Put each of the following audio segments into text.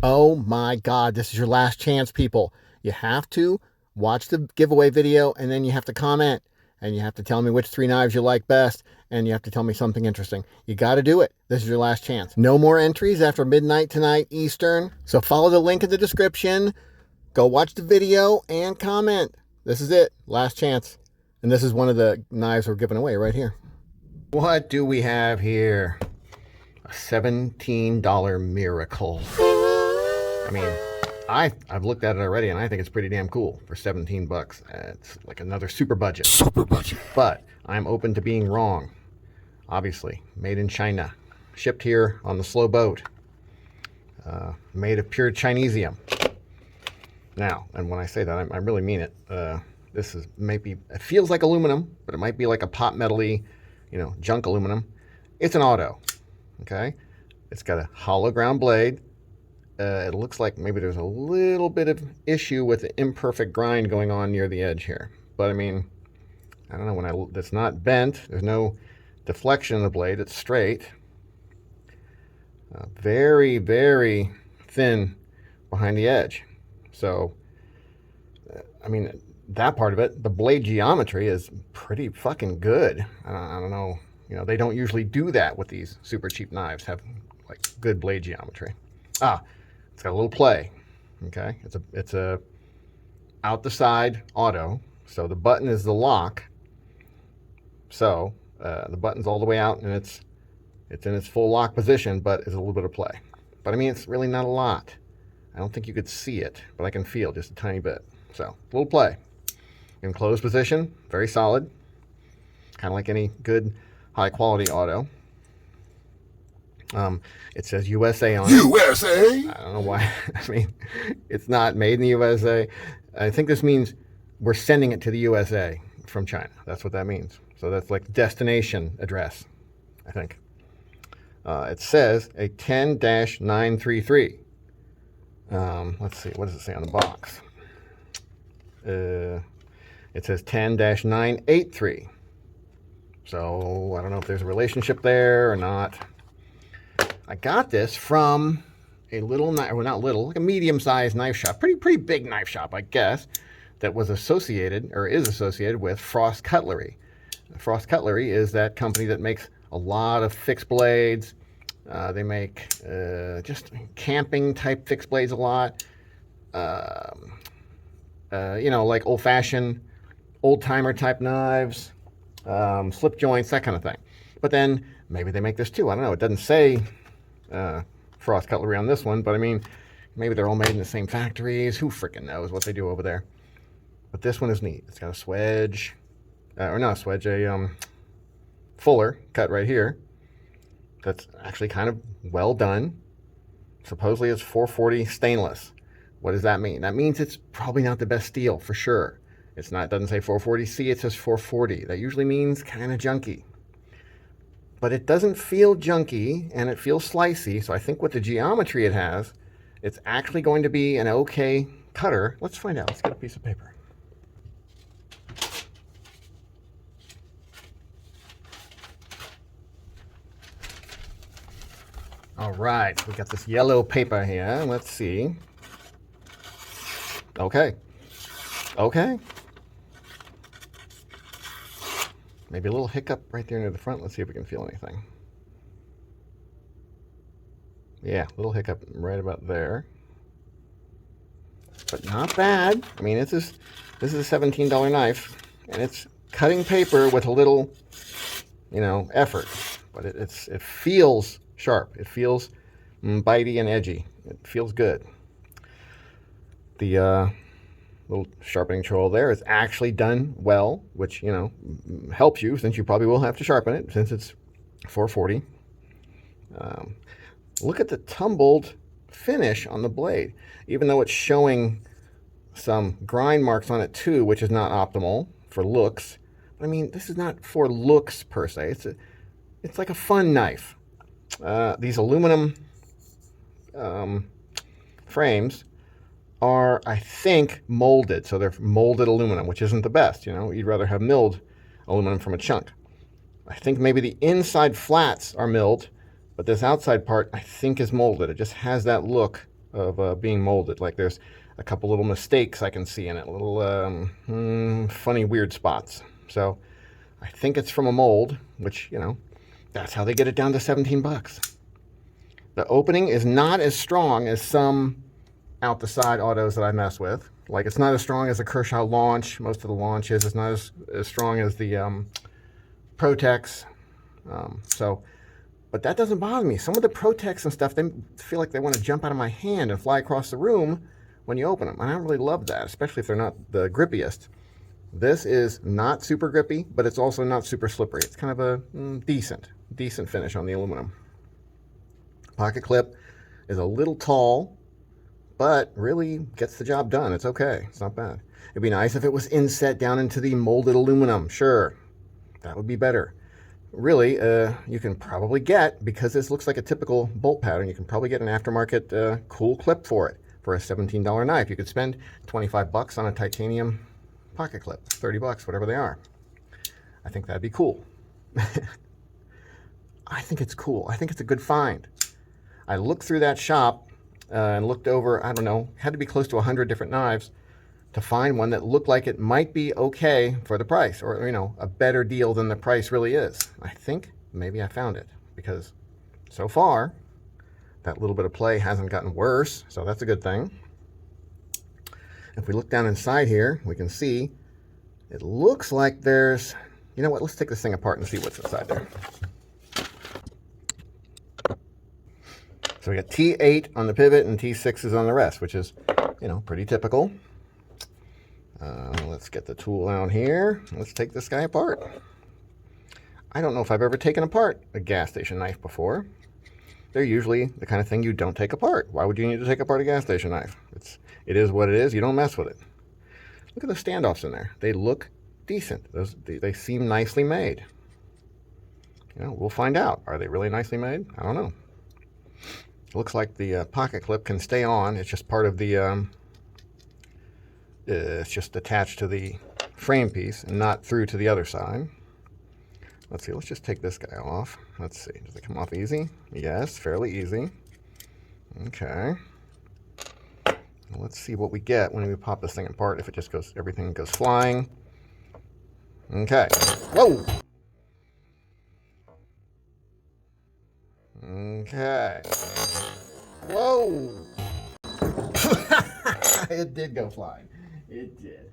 Oh my God, this is your last chance, people. You have to watch the giveaway video, and then you have to comment, and you have to tell me which 3 knives you like best, and you have to tell me something interesting. You got to do it. This is your last chance. No more entries after midnight tonight Eastern. So follow the link in the description. Go watch the video and comment. This is it. Last chance. And this is one of the knives we're giving away right here. What do we have here? A $17 miracle. I mean, I've looked at it already, and I think it's pretty damn cool for 17 bucks. It's like another super budget. Super budget. But I'm open to being wrong. Obviously, made in China. Shipped here on the slow boat. Made of pure Chinesium. Now, and when I say that, I really mean it. This is maybe, it feels like aluminum, but it might be like a pot metal-y, junk aluminum. It's an auto, okay? It's got a hollow ground blade. It looks like maybe there's a little bit of issue with the imperfect grind going on near the edge here. But I mean, I don't know, it's not bent. There's no deflection of the blade. It's straight. Very, very thin behind the edge. So, I mean, that part of it, the blade geometry is pretty fucking good. I don't know, they don't usually do that with these super cheap knives, have like good blade geometry. It's got a little play, okay? It's a out the side auto, so the button is the lock. So the button's all the way out, and it's in its full lock position, but it's a little bit of play. But I mean, it's really not a lot. I don't think you could see it, but I can feel just a tiny bit. So a little play. In closed position, very solid, kind of like any good high quality auto. It says USA on it. USA? I don't know why. I mean, it's not made in the USA. I think this means we're sending it to the USA from China. That's what that means. So that's like destination address, I think. It says a 10-933. Let's see. What does it say on the box? It says 10-983. So I don't know if there's a relationship there or not. I got this from a little, well, not little, like a medium-sized knife shop, pretty big knife shop, I guess, that was associated, or is associated with Frost Cutlery. Frost Cutlery is that company that makes a lot of fixed blades. They make just camping-type fixed blades a lot. Like old-fashioned, old-timer type knives, slip joints, that kind of thing. But then maybe they make this too. I don't know. It doesn't say Frost Cutlery on this one, but I mean, maybe they're all made in the same factories. Who freaking knows what they do over there? But this one is neat. It's got a swedge, or not a swedge, a fuller cut right here. That's actually kind of well done. Supposedly it's 440 stainless. What does that mean? That means it's probably not the best steel, for sure. It's not, it doesn't say 440C, it says 440. That usually means kind of junky. But it doesn't feel junky, and it feels slicey, so I think with the geometry it has, it's actually going to be an okay cutter. Let's find out. Let's get a piece of paper. All right, we got this yellow paper here. Let's see. Okay. Maybe a little hiccup right there near the front. Let's see if we can feel anything. Yeah, little hiccup right about there. But not bad. I mean, this is a $17 knife, and it's cutting paper with a little, effort. But it feels sharp. It feels bitey and edgy. It feels good. The little sharpening tool there is actually done well, which, helps you, since you probably will have to sharpen it since it's 440. Look at the tumbled finish on the blade. Even though it's showing some grind marks on it too, which is not optimal for looks. I mean, this is not for looks per se. It's like a fun knife. These aluminum frames are, I think, molded. So they're molded aluminum, which isn't the best. You'd rather have milled aluminum from a chunk. I think maybe the inside flats are milled, but this outside part, I think, is molded. It just has that look of being molded. Like there's a couple little mistakes I can see in it, little funny, weird spots. So I think it's from a mold, which, you know, that's how they get it down to 17 bucks. The opening is not as strong as some out the side autos that I mess with. Like it's not as strong as the Kershaw launch. Most of the launches, it's not as strong as the Protex. But that doesn't bother me. Some of the Protex and stuff, they feel like they want to jump out of my hand and fly across the room when you open them. And I don't really love that, especially if they're not the grippiest. This is not super grippy, but it's also not super slippery. It's kind of a decent finish on the aluminum. Pocket clip is a little tall, but really gets the job done. It's okay. It's not bad. It'd be nice if it was inset down into the molded aluminum. Sure, that would be better. Really, you can probably get, because this looks like a typical bolt pattern, you can probably get an aftermarket cool clip for it for a $17 knife. You could spend 25 bucks on a titanium pocket clip, 30 bucks, whatever they are. I think that'd be cool. I think it's cool. I think it's a good find. I looked through that shop and looked over, I don't know, had to be close to 100 different knives to find one that looked like it might be okay for the price, or, you know, a better deal than the price really is. I think maybe I found it, because so far that little bit of play hasn't gotten worse, so that's a good thing. If we look down inside here, we can see it looks like there's, you know what, let's take this thing apart and see what's inside there. So we got T8 on the pivot and T6s on the rest, which is, you know, pretty typical. Let's get the tool out here. Let's take this guy apart. I don't know if I've ever taken apart a gas station knife before. They're usually the kind of thing you don't take apart. Why would you need to take apart a gas station knife? It is what it is. You don't mess with it. Look at the standoffs in there. They look decent. They seem nicely made. You know, we'll find out. Are they really nicely made? I don't know. It looks like the pocket clip can stay on. It's just part of the, it's just attached to the frame piece and not through to the other side. Let's see, let's just take this guy off. Let's see, does it come off easy? Yes, fairly easy. Okay. Let's see what we get when we pop this thing apart, if it just goes, everything goes flying. Okay. Whoa! Okay. Whoa! It did go flying. It did.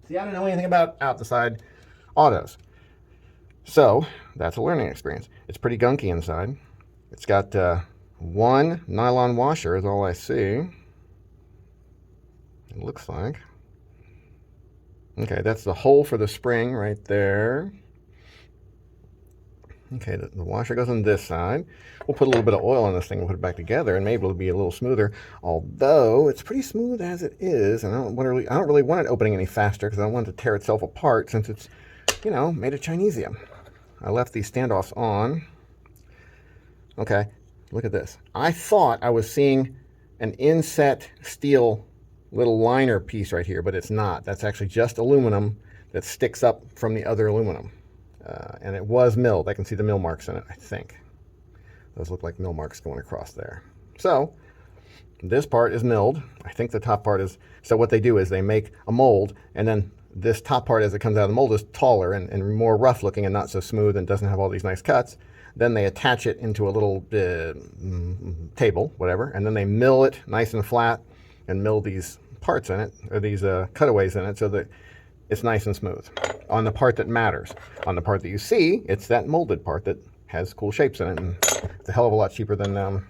See, I don't know anything about out the side autos. So, that's a learning experience. It's pretty gunky inside. It's got one nylon washer is all I see. It looks like. Okay, that's the hole for the spring right there. Okay, the washer goes on this side. We'll put a little bit of oil on this thing and put it back together, and maybe it'll be a little smoother. Although it's pretty smooth as it is, and I don't really want it opening any faster because I don't want it to tear itself apart since it's, you know, made of Chinesium. I left these standoffs on. Okay, look at this. I thought I was seeing an inset steel little liner piece right here, but it's not. That's actually just aluminum that sticks up from the other aluminum. And it was milled. I can see the mill marks in it, I think. Those look like mill marks going across there. So, this part is milled. I think the top part is, so what they do is they make a mold, and then this top part as it comes out of the mold is taller and more rough looking and not so smooth and doesn't have all these nice cuts. Then they attach it into a little table, whatever, and then they mill it nice and flat and mill these parts in it, or these cutaways in it, so that it's nice and smooth on the part that matters. On the part that you see, it's that molded part that has cool shapes in it, and it's a hell of a lot cheaper than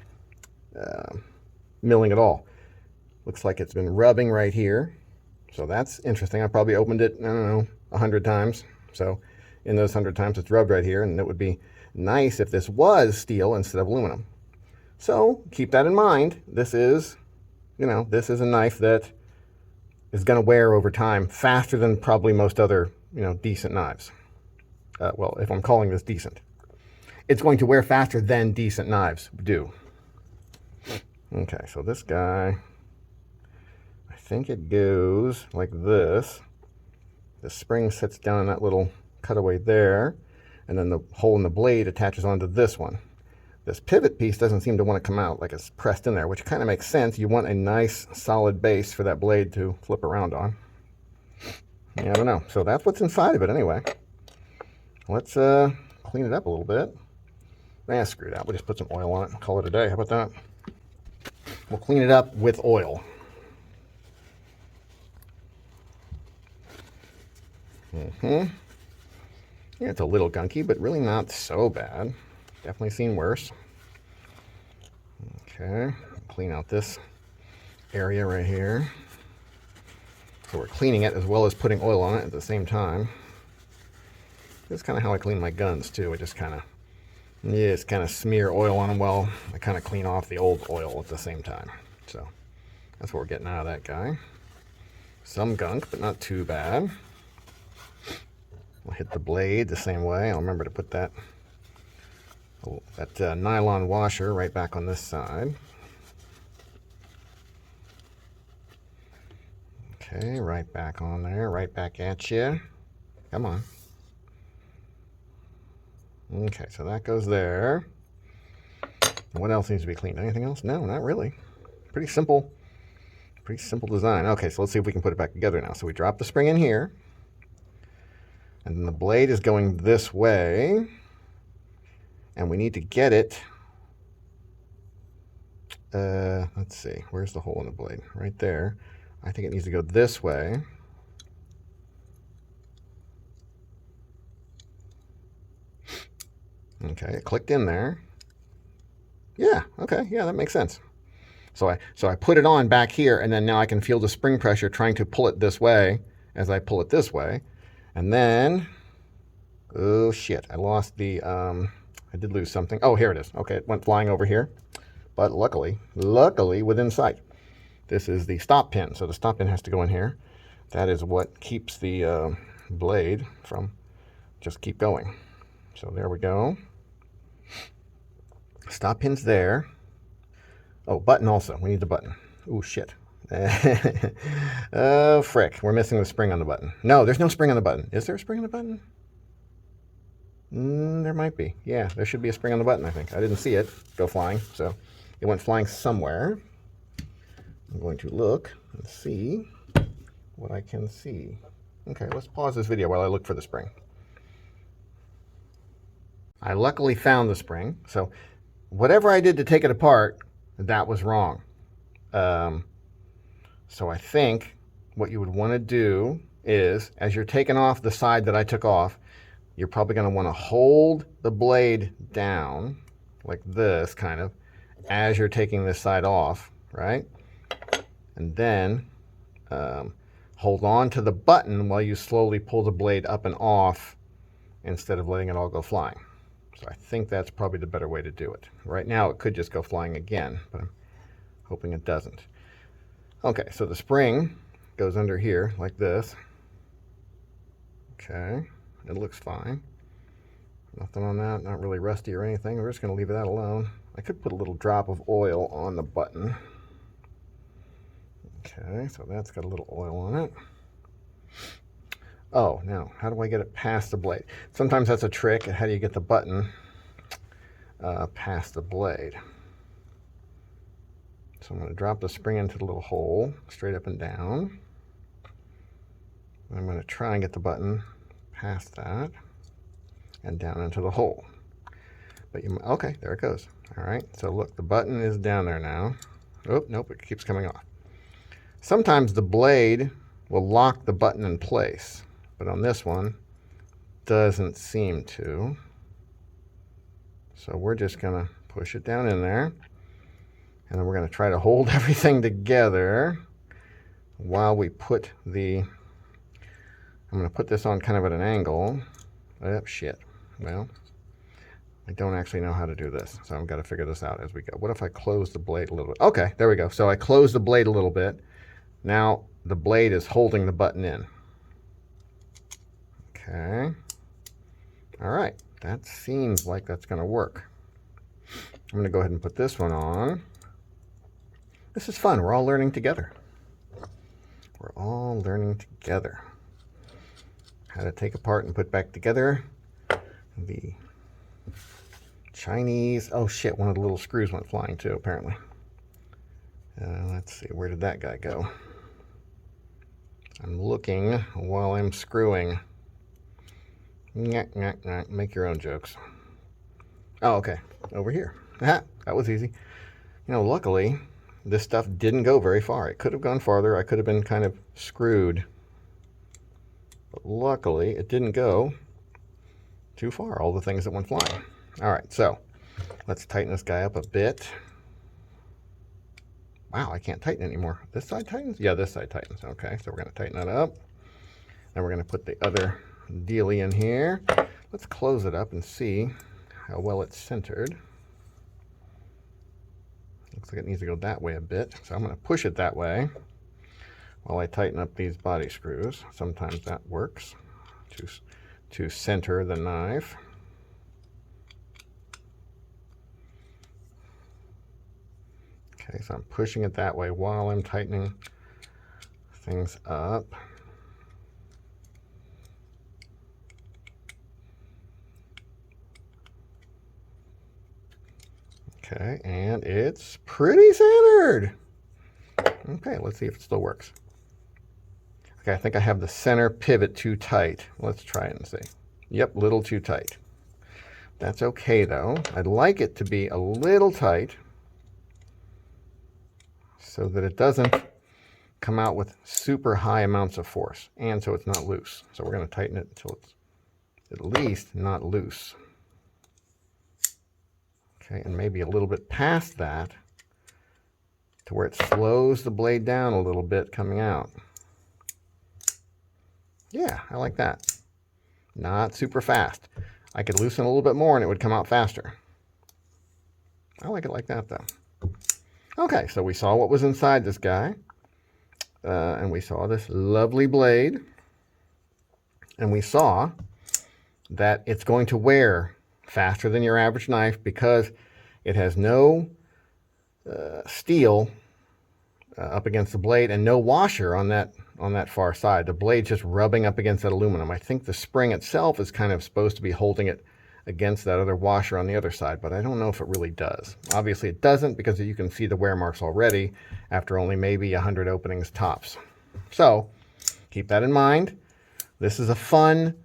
milling it all. Looks like it's been rubbing right here, so that's interesting. I probably opened it, I don't know, 100 times. So in those 100 times it's rubbed right here, and it would be nice if this was steel instead of aluminum. So keep that in mind. This is, you know, this is a knife that is going to wear over time faster than probably most other, you know, decent knives. Well, if I'm calling this decent, it's going to wear faster than decent knives do. Okay, so this guy, I think it goes like this. The spring sits down in that little cutaway there, and then the hole in the blade attaches onto this one. This pivot piece doesn't seem to want to come out, like it's pressed in there, which kind of makes sense. You want a nice solid base for that blade to flip around on. Yeah, I don't know. So that's what's inside of it anyway. Let's clean it up a little bit. Screw that. We'll just put some oil on it and call it a day. How about that? We'll clean it up with oil. Yeah, it's a little gunky, but really not so bad. Definitely seen worse. Okay, clean out this area right here. So we're cleaning it as well as putting oil on it at the same time. That's kind of how I clean my guns too. I just kind of smear oil on them while I kind of clean off the old oil at the same time. So that's what we're getting out of that guy. Some gunk, but not too bad. We'll hit the blade the same way. I'll remember to put that nylon washer right back on this side. Okay, right back on there, right back at you. Come on. Okay, so that goes there. What else needs to be cleaned? Anything else? No, not really. Pretty simple design. Okay, so let's see if we can put it back together now. So we drop the spring in here, and then the blade is going this way, and we need to get it. Let's see, where's the hole in the blade? Right there. I think it needs to go this way. Okay, it clicked in there. Yeah, okay, yeah, that makes sense. So I put it on back here, and then now I can feel the spring pressure trying to pull it this way as I pull it this way. And then, oh shit, I lost the, I did lose something. Oh, here it is. Okay, it went flying over here. But luckily within sight. This is the stop pin, so the stop pin has to go in here. That is what keeps the blade from just keep going. So there we go. Stop pin's there. Oh, button also. We need the button. Oh, shit. Oh, frick. We're missing the spring on the button. No, there's no spring on the button. Is there a spring on the button? There might be. Yeah, there should be a spring on the button, I think. I didn't see it go flying, so it went flying somewhere. I'm going to look and see what I can see. Okay, let's pause this video while I look for the spring. I luckily found the spring, so whatever I did to take it apart, that was wrong. So I think what you would want to do is, as you're taking off the side that I took off, you're probably going to want to hold the blade down like this, kind of, as you're taking this side off, right? And then hold on to the button while you slowly pull the blade up and off instead of letting it all go flying. So I think that's probably the better way to do it. Right now it could just go flying again, but I'm hoping it doesn't. Okay, so the spring goes under here like this. Okay, it looks fine. Nothing on that, not really rusty or anything. We're just going to leave that alone. I could put a little drop of oil on the button. Okay, so that's got a little oil on it. Oh, now, how do I get it past the blade? Sometimes that's a trick. How do you get the button past the blade? So I'm going to drop the spring into the little hole, straight up and down. I'm going to try and get the button past that and down into the hole. But you, okay, there it goes. All right, so look, the button is down there now. Oh, nope, it keeps coming off. Sometimes the blade will lock the button in place, but on this one, doesn't seem to. So we're just going to push it down in there, and then we're going to try to hold everything together while we put the, I'm going to put this on kind of at an angle. Oh, shit. Well, I don't actually know how to do this, so I've got to figure this out as we go. What if I close the blade a little bit? Okay, there we go. So I closed the blade a little bit. Now the blade is holding the button in. Okay. All right, that seems like that's going to work. I'm going to go ahead and put this one on. This is fun. We're all learning together. We're all learning together. How to take apart and put back together the Chinese. Oh shit, one of the little screws went flying too, apparently. Let's see, where did that guy go? I'm looking while I'm screwing. Make your own jokes. Oh, okay. Over here. That was easy. You know, luckily, this stuff didn't go very far. It could have gone farther. I could have been kind of screwed. But luckily, it didn't go too far, all the things that went flying. All right, so let's tighten this guy up a bit. Wow, I can't tighten anymore. This side tightens? Yeah, this side tightens. Okay, so we're going to tighten that up. Then we're going to put the other dealie in here. Let's close it up and see how well it's centered. Looks like it needs to go that way a bit. So I'm going to push it that way while I tighten up these body screws. Sometimes that works to center the knife. Okay, so I'm pushing it that way while I'm tightening things up. Okay, and it's pretty centered. Okay, let's see if it still works. Okay, I think I have the center pivot too tight. Let's try it and see. Yep, a little too tight. That's okay though. I'd like it to be a little tight so that it doesn't come out with super high amounts of force, and so it's not loose. So we're going to tighten it until it's at least not loose. Okay, and maybe a little bit past that to where it slows the blade down a little bit coming out. Yeah, I like that. Not super fast. I could loosen a little bit more and it would come out faster. I like it like that though. Okay, so we saw what was inside this guy. And we saw this lovely blade. And we saw that it's going to wear faster than your average knife because it has no steel up against the blade and no washer on that far side. The blade's just rubbing up against that aluminum. I think the spring itself is kind of supposed to be holding it against that other washer on the other side, but I don't know if it really does. Obviously it doesn't because you can see the wear marks already after only maybe 100 openings tops. So keep that in mind. This is a fun,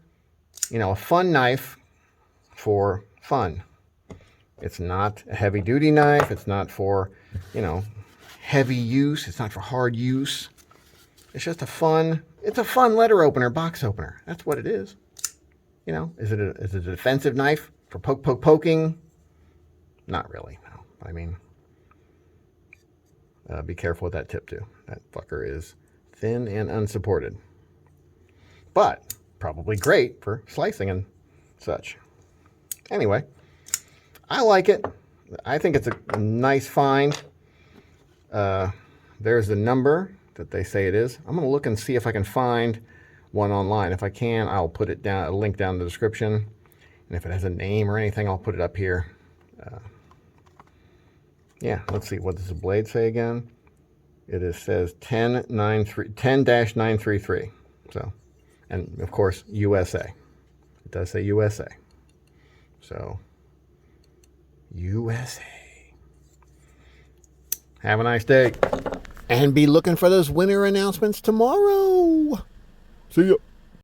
a fun knife for fun. It's not a heavy duty knife. It's not for, heavy use. It's not for hard use. It's just it's a fun letter opener, box opener. That's what it is. Is it a defensive knife for poking? Not really, no. I mean, be careful with that tip too. That fucker is thin and unsupported. But probably great for slicing and such. Anyway, I like it. I think it's a nice find. There's the number that they say it is. I'm going to look and see if I can find one online. If I can, I'll put it down, a link down in the description. And if it has a name or anything, I'll put it up here. Yeah, let's see. What does the blade say again? It says 10-933. So, and of course, USA. It does say USA. So, USA. Have a nice day. And be looking for those winner announcements tomorrow. See ya.